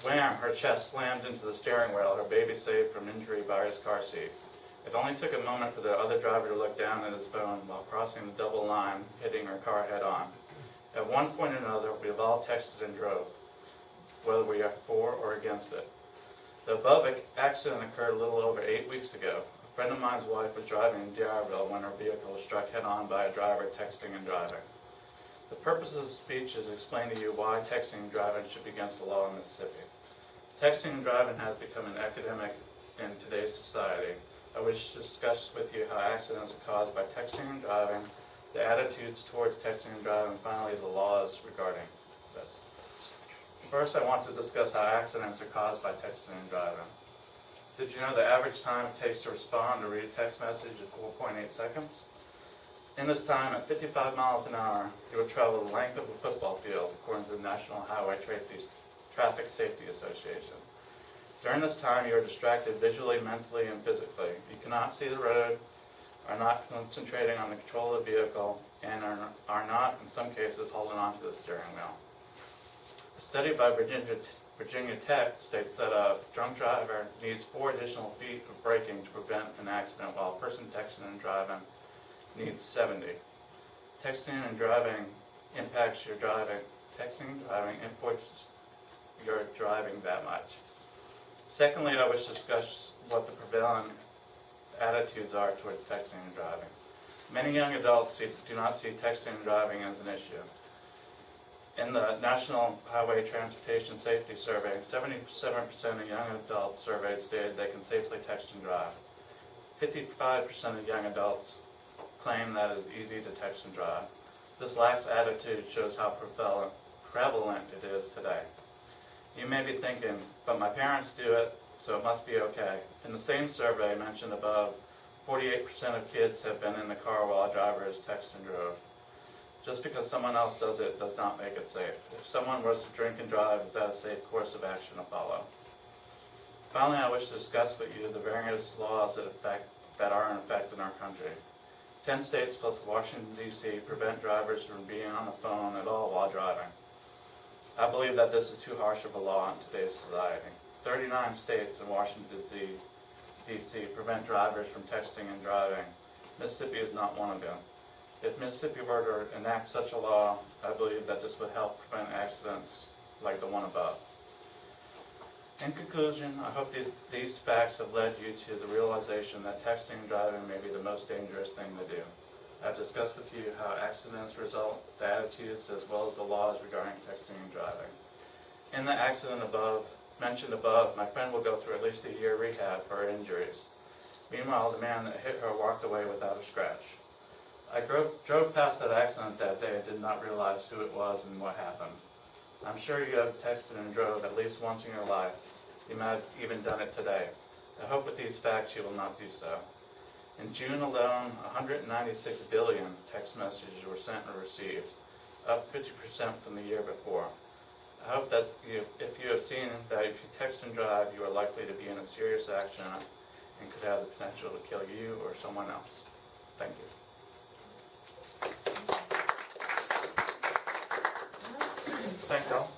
Wham! Her chest slammed into the steering wheel, her baby saved from injury by his car seat. It only took a moment for the other driver to look down at his phone while crossing the double line, hitting her car head on. At one point or another, we have all texted and drove, whether we are for or against it. The above accident occurred a little over 8 weeks ago. A friend of mine's wife was driving in D'Iberville when her vehicle was struck head-on by a driver texting and driving. The purpose of the speech is to explain to you why texting and driving should be against the law in Mississippi. Texting and driving has become an epidemic in today's society. I wish to discuss with you how accidents are caused by texting and driving, the attitudes towards texting and driving, and finally the laws regarding this. First, I want to discuss how accidents are caused by texting and driving. Did you know the average time it takes to respond or read a text message is 4.8 seconds? In this time, at 55 miles an hour, you would travel the length of a football field, according to the National Highway Traffic Safety Association. During this time, you are distracted visually, mentally, and physically. You cannot see the road, are not concentrating on the control of the vehicle, and are not, in some cases, holding on to the steering wheel. A study by Virginia Tech states that a drunk driver needs 4 additional feet of braking to prevent an accident, while a person texting and driving needs 70. Texting and driving impacts your driving. Texting and driving impacts your driving that much. Secondly, I wish to discuss what the prevailing attitudes are towards texting and driving. Many young adults do not see texting and driving as an issue. In the National Highway Transportation Safety Survey, 77% of young adults surveyed stated they can safely text and drive. 55% of young adults claim that it is easy to text and drive. This lax attitude shows how prevalent it is today. You may be thinking, but my parents do it, so it must be okay. In the same survey mentioned above, 48% of kids have been in the car while a driver has texted and drove. Just because someone else does it does not make it safe. If someone was to drink and drive, is that a safe course of action to follow? Finally, I wish to discuss with you the various laws that are in effect in our country. 10 states plus Washington, D.C. prevent drivers from being on the phone at all while driving. I believe that this is too harsh of a law in today's society. 39 states and Washington, D.C. prevent drivers from texting and driving. Mississippi is not one of them. If Mississippi were to enact such a law, I believe that this would help prevent accidents like the one above. In conclusion, I hope these facts have led you to the realization that texting and driving may be the most dangerous thing to do. I've discussed with you how accidents result, the attitudes, as well as the laws regarding texting and driving. In the accident mentioned above, my friend will go through at least a year rehab for her injuries. Meanwhile, the man that hit her walked away without a scratch. I drove past that accident that day and did not realize who it was and what happened. I'm sure you have texted and drove at least once in your life. You might have even done it today. I hope with these facts you will not do so. In June alone, 196 billion text messages were sent and received, up 50% from the year before. I hope that if you have seen that if you text and drive, you are likely to be in a serious accident and could have the potential to kill you or someone else. Thank you. Thank you all.